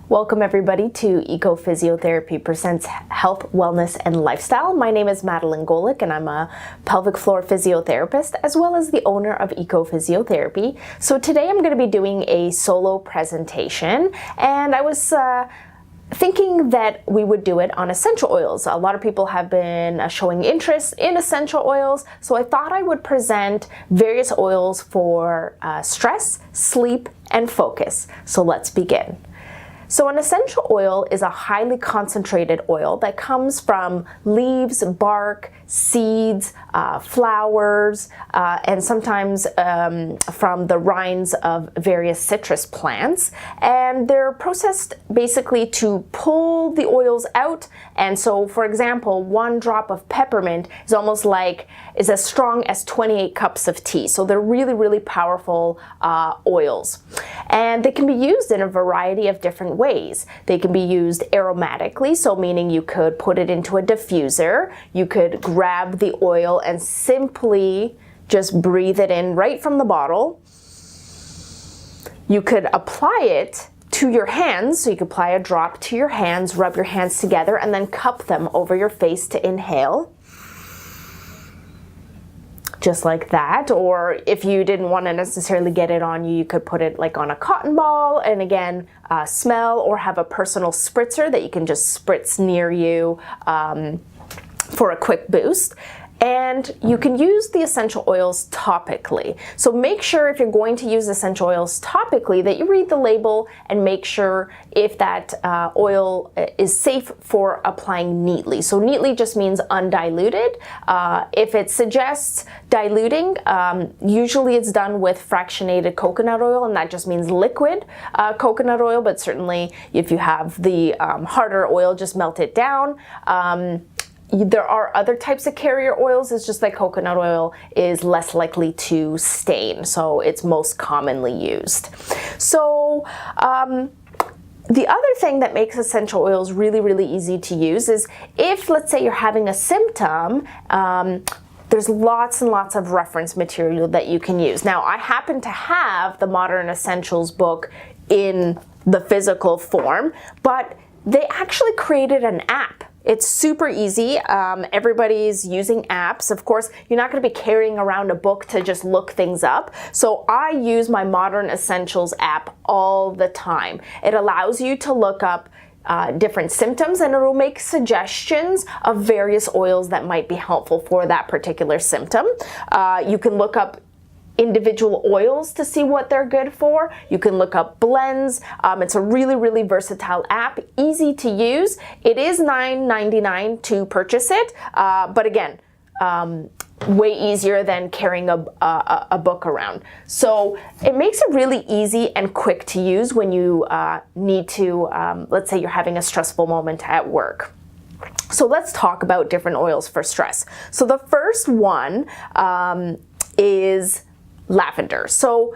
Welcome everybody to Eco Physiotherapy Presents Health, Wellness, and Lifestyle. My name is Madeline Golick and I'm a pelvic floor physiotherapist as well as the owner of Eco Physiotherapy. So today I'm going to be doing a solo presentation, and I was thinking that we would do it on essential oils. A lot of people have been showing interest in essential oils, so I thought I would present various oils for stress, sleep, and focus. So let's begin. So an essential oil is a highly concentrated oil that comes from leaves, bark, seeds, flowers, and sometimes from the rinds of various citrus plants. And they're processed basically to pull the oils out. And so, for example, 1 drop of peppermint is as strong as 28 cups of tea. So they're really, really powerful oils. And they can be used in a variety of different ways. They can be used aromatically, so meaning you could put it into a diffuser. You could grab the oil and simply just breathe it in right from the bottle. You could apply it to your hands, so you could apply a drop to your hands, rub your hands together, and then cup them over your face to inhale. Just like that. Or if you didn't want to necessarily get it on you, you could put it like on a cotton ball and again smell, or have a personal spritzer that you can just spritz near you for a quick boost. And you can use the essential oils topically. So make sure if you're going to use essential oils topically that you read the label and make sure if that oil is safe for applying neatly. So neatly just means undiluted. If it suggests diluting, usually it's done with fractionated coconut oil, and that just means liquid coconut oil, but certainly if you have the harder oil, just melt it down. There are other types of carrier oils. It's just that coconut oil is less likely to stain, so it's most commonly used. So the other thing that makes essential oils really, really easy to use is if, let's say, you're having a symptom, there's lots and lots of reference material that you can use. Now, I happen to have the Modern Essentials book in the physical form, but they actually created an app. It's super easy. Everybody's using apps. Of course, you're not going to be carrying around a book to just look things up. So I use my Modern Essentials app all the time. It allows you to look up different symptoms, and it will make suggestions of various oils that might be helpful for that particular symptom. You can look up individual oils to see what they're good for. You can look up blends. It's a really, really versatile app, easy to use. It is $9.99 to purchase it, but again, way easier than carrying a book around. So it makes it really easy and quick to use when you need to, let's say you're having a stressful moment at work. So let's talk about different oils for stress. So the first one is lavender. So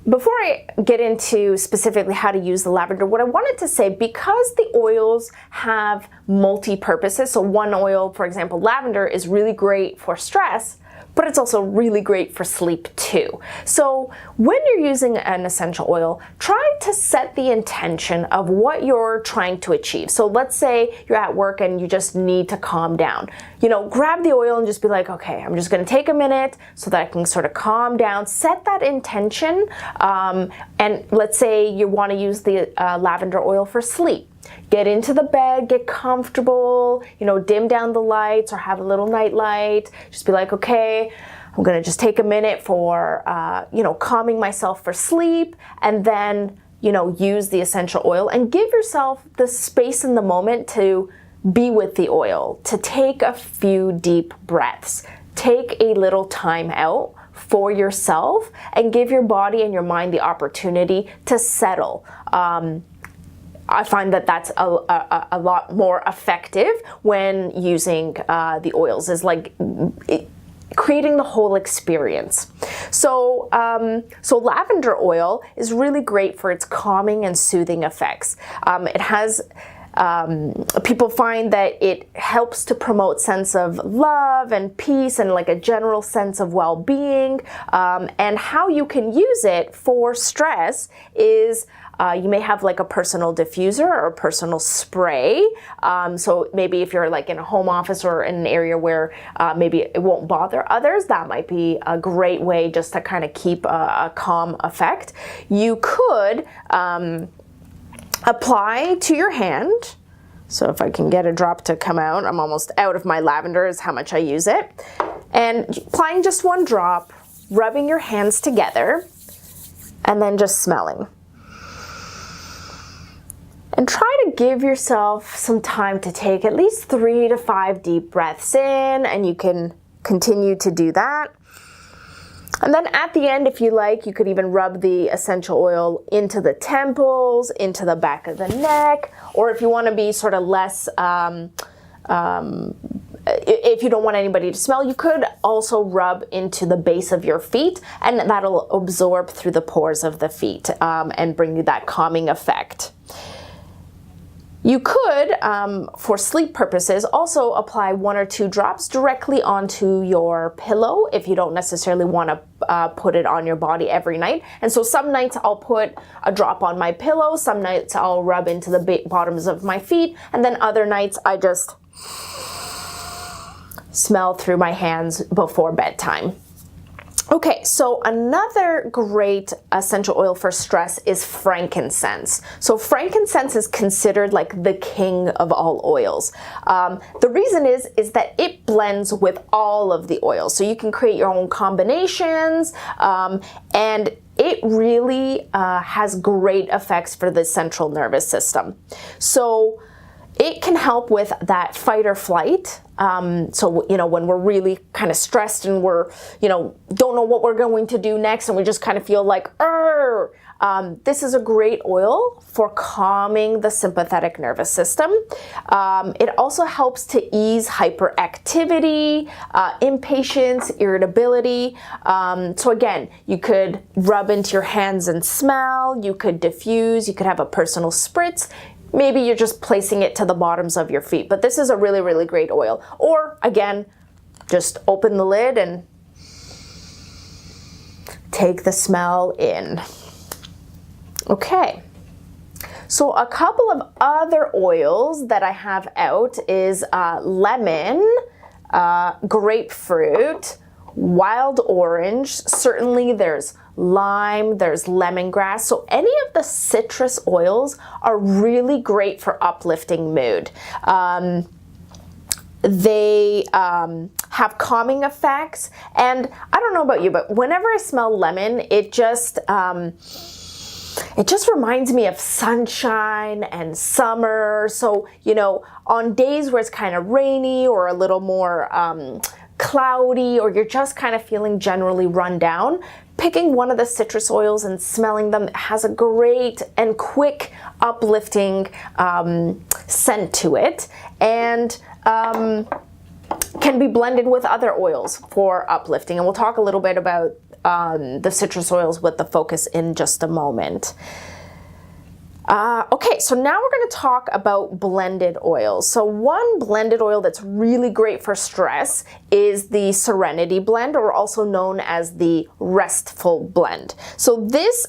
before I get into specifically how to use the lavender, what I wanted to say, because the oils have multi-purposes, so one oil, for example, lavender, is really great for stress, but it's also really great for sleep too. So when you're using an essential oil, try to set the intention of what you're trying to achieve. So let's say you're at work and you just need to calm down. You know, grab the oil and just be like, okay, I'm just gonna take a minute so that I can sort of calm down, set that intention. And let's say you wanna use the lavender oil for sleep. Get into the bed, get comfortable, you know, dim down the lights or have a little night light. Just be like, okay, I'm gonna just take a minute for, you know, calming myself for sleep, and then, you know, use the essential oil and give yourself the space in the moment to be with the oil, to take a few deep breaths, take a little time out for yourself and give your body and your mind the opportunity to settle. I find that that's a lot more effective when using the oils, is like creating the whole experience. So, so lavender oil is really great for its calming and soothing effects. It has people find that it helps to promote sense of love and peace and like a general sense of well-being. And how you can use it for stress is you may have like a personal diffuser or a personal spray. So maybe if you're like in a home office or in an area where maybe it won't bother others, that might be a great way just to kind of keep a calm effect. You could apply to your hand. So if I can get a drop to come out, I'm almost out of my lavender is how much I use it. And applying just one drop, rubbing your hands together, and then just smelling. And try to give yourself some time to take at least 3 to 5 deep breaths in, and you can continue to do that. And then at the end, if you like, you could even rub the essential oil into the temples, into the back of the neck, or if you want to be sort of less, if you don't want anybody to smell, you could also rub into the base of your feet, and that'll absorb through the pores of the feet and bring you that calming effect. You could, for sleep purposes, also apply 1 or 2 drops directly onto your pillow if you don't necessarily want to put it on your body every night. And so some nights I'll put a drop on my pillow, some nights I'll rub into the bottoms of my feet, and then other nights I just smell through my hands before bedtime. Okay, so another great essential oil for stress is frankincense. So frankincense is considered like the king of all oils. The reason is that it blends with all of the oils. So you can create your own combinations, and it really has great effects for the central nervous system. So it can help with that fight or flight. So, when we're really kind of stressed and we're, don't know what we're going to do next and we just kind of feel like, this is a great oil for calming the sympathetic nervous system. It also helps to ease hyperactivity, impatience, irritability. So again, you could rub into your hands and smell, you could diffuse, you could have a personal spritz. Maybe you're just placing it to the bottoms of your feet, but this is a really, really great oil. Or again, just open the lid and take the smell in. Okay, so a couple of other oils that I have out is lemon, grapefruit, wild orange. Certainly there's lime, there's lemongrass. So any of the citrus oils are really great for uplifting mood. They have calming effects, and I don't know about you, but whenever I smell lemon, it just reminds me of sunshine and summer. So, on days where it's kind of rainy or a little more cloudy, or you're just kind of feeling generally run down, picking one of the citrus oils and smelling them has a great and quick uplifting scent to it, and can be blended with other oils for uplifting. And we'll talk a little bit about the citrus oils with the focus in just a moment. Okay, so now we're going to talk about blended oils. So one blended oil that's really great for stress is the Serenity Blend, or also known as the Restful Blend. So this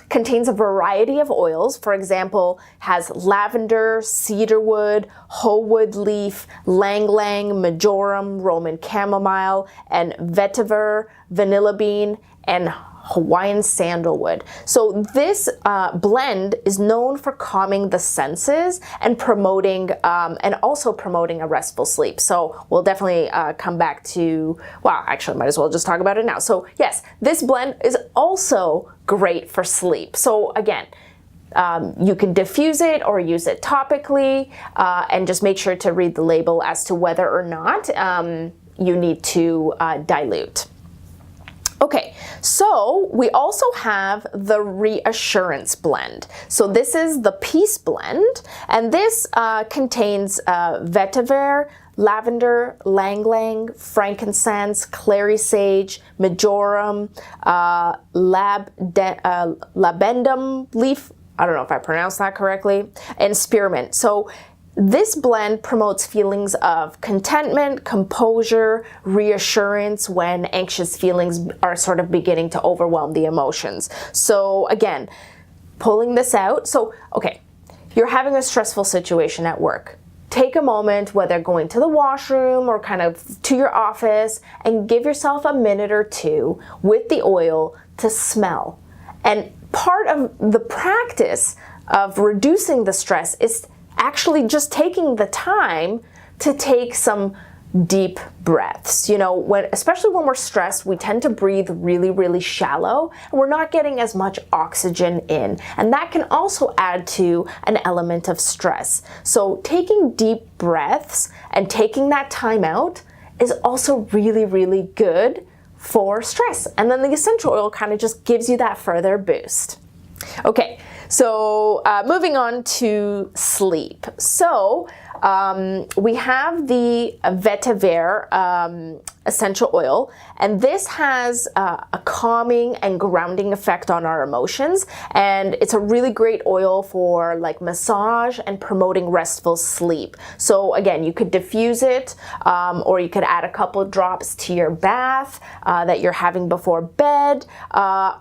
contains a variety of oils. For example, has lavender, cedarwood, hoewood leaf, ylang ylang, marjoram, Roman chamomile, and vetiver, vanilla bean, and Hawaiian sandalwood. So this blend is known for calming the senses and also promoting a restful sleep. So we'll definitely come back to, well, actually might as well just talk about it now. So yes, this blend is also great for sleep. So again, you can diffuse it or use it topically, and just make sure to read the label as to whether or not you need to dilute. Okay, so we also have the Reassurance Blend. So this is the Peace Blend, and this contains vetiver, lavender, ylang ylang, frankincense, clary sage, marjoram, labendum leaf, I don't know if I pronounced that correctly, and spearmint. So this blend promotes feelings of contentment, composure, reassurance when anxious feelings are sort of beginning to overwhelm the emotions. So again, pulling this out. So, okay, you're having a stressful situation at work. Take a moment, whether going to the washroom or kind of to your office, and give yourself a minute or two with the oil to smell. And part of the practice of reducing the stress is actually just taking the time to take some deep breaths. You know, especially when we're stressed, we tend to breathe really, really shallow, and we're not getting as much oxygen in. And that can also add to an element of stress. So taking deep breaths and taking that time out is also really, really good for stress. And then the essential oil kind of just gives you that further boost. Okay, so moving on to sleep. So we have the vetiver essential oil, and this has a calming and grounding effect on our emotions, and it's a really great oil for like massage and promoting restful sleep. So again, you could diffuse it, or you could add a couple of drops to your bath that you're having before bed,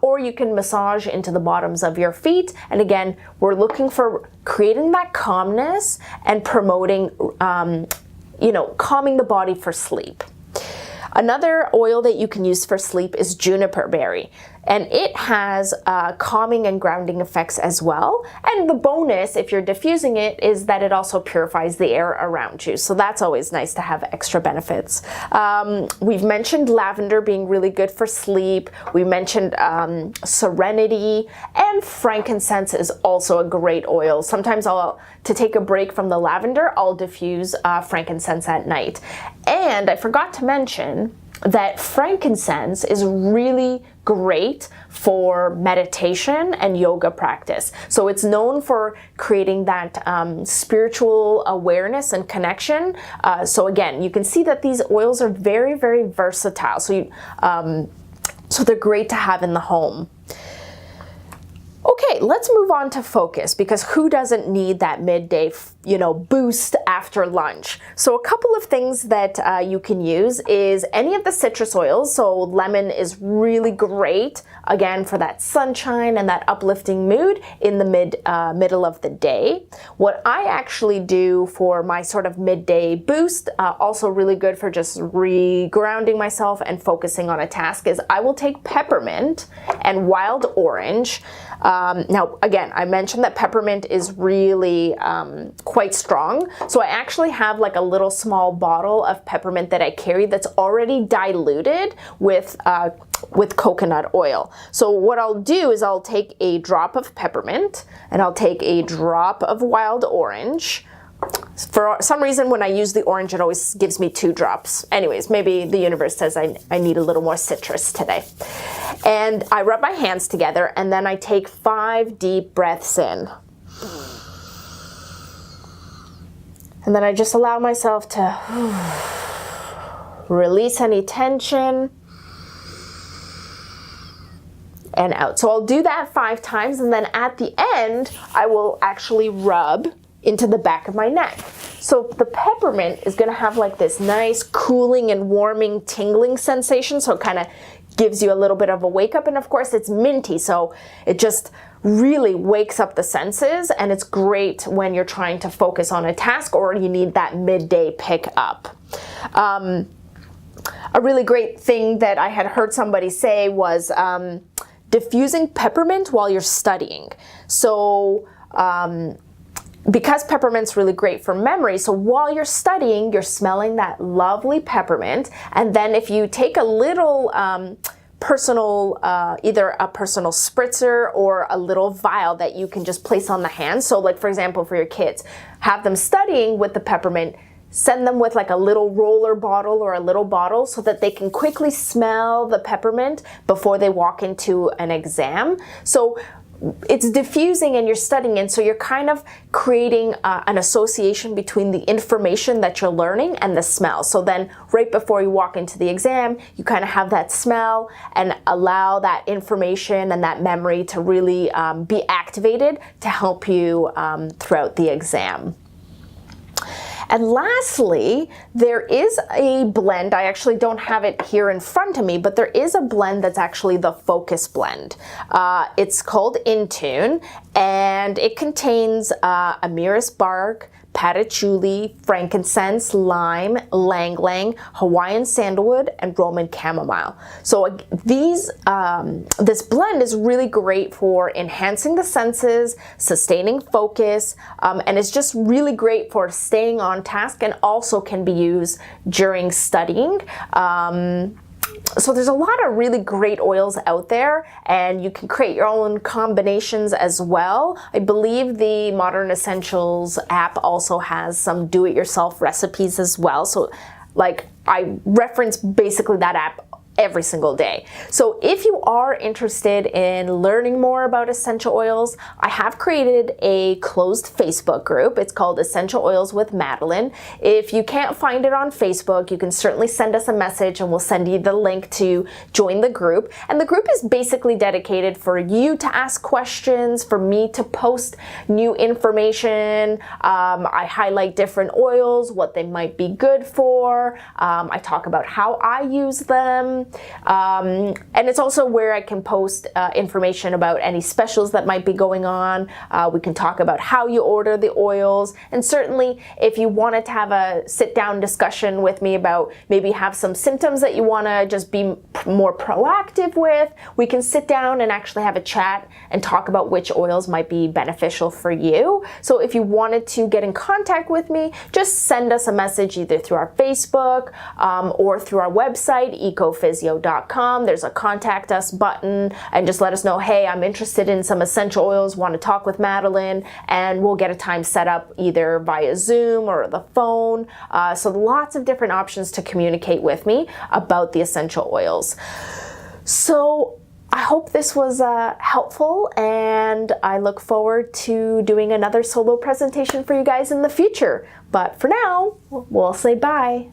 or you can massage into the bottoms of your feet. And again, we're looking for creating that calmness and promoting, calming the body for sleep. Another oil that you can use for sleep is juniper berry, and it has calming and grounding effects as well. And the bonus, if you're diffusing it, is that it also purifies the air around you. So that's always nice to have extra benefits. We've mentioned lavender being really good for sleep. We mentioned serenity, and frankincense is also a great oil. Sometimes to take a break from the lavender, I'll diffuse frankincense at night. And I forgot to mention that frankincense is really great for meditation and yoga practice. So it's known for creating that spiritual awareness and connection. So again, you can see that these oils are very, very versatile. So they're great to have in the home. Okay, let's move on to focus, because who doesn't need that midday, boost after lunch? So a couple of things that you can use is any of the citrus oils. So lemon is really great, again, for that sunshine and that uplifting mood in the middle of the day. What I actually do for my sort of midday boost, also really good for just re-grounding myself and focusing on a task, is I will take peppermint and wild orange. Now, again, I mentioned that peppermint is really quite strong. So I actually have like a little small bottle of peppermint that I carry that's already diluted with coconut oil. So what I'll do is I'll take a drop of peppermint and I'll take a drop of wild orange. For some reason, when I use the orange, it always gives me 2 drops. Anyways, maybe the universe says I need a little more citrus today. And I rub my hands together, and then I take 5 deep breaths in. And then I just allow myself to release any tension and out. So I'll do that 5 times, and then at the end, I will actually rub into the back of my neck. So the peppermint is going to have like this nice cooling and warming tingling sensation, so it kind of gives you a little bit of a wake up. And of course it's minty, so it just really wakes up the senses, and it's great when you're trying to focus on a task or you need that midday pick up. A really great thing that I had heard somebody say was diffusing peppermint while you're studying. So because peppermint's really great for memory, so while you're studying, you're smelling that lovely peppermint, and then if you take a little personal, either a personal spritzer or a little vial that you can just place on the hand. So like, for example, for your kids, have them studying with the peppermint, send them with like a little roller bottle or a little bottle so that they can quickly smell the peppermint before they walk into an exam. So it's diffusing and you're studying, and so you're kind of creating an association between the information that you're learning and the smell. So then right before you walk into the exam, you kind of have that smell and allow that information and that memory to really be activated to help you throughout the exam. And lastly, there is a blend. I actually don't have it here in front of me, but there is a blend that's actually the Focus blend. It's called Intune, and it contains amyris bark, patchouli, frankincense, lime, lang lang, Hawaiian sandalwood, and Roman chamomile. So this blend is really great for enhancing the senses, sustaining focus, and it's just really great for staying on task, and also can be used during studying. So there's a lot of really great oils out there, and you can create your own combinations as well. I believe the Modern Essentials app also has some do-it-yourself recipes as well. So like I reference basically that app every single day. So if you are interested in learning more about essential oils, I have created a closed Facebook group. It's called Essential Oils with Madeline. If you can't find it on Facebook, you can certainly send us a message and we'll send you the link to join the group. And the group is basically dedicated for you to ask questions, for me to post new information. I highlight different oils, what they might be good for. I talk about how I use them. And it's also where I can post information about any specials that might be going on. We can talk about how you order the oils, and certainly if you wanted to have a sit-down discussion with me about maybe have some symptoms that you want to just be more proactive with, we can sit down and actually have a chat and talk about which oils might be beneficial for you. So if you wanted to get in contact with me, just send us a message either through our Facebook or through our website, ecophysio.com. There's a contact us button, and just let us know, hey, I'm interested in some essential oils, want to talk with Madeline, and we'll get a time set up either via Zoom or the phone. So lots of different options to communicate with me about the essential oils. So I hope this was helpful, and I look forward to doing another solo presentation for you guys in the future. But for now, we'll say bye.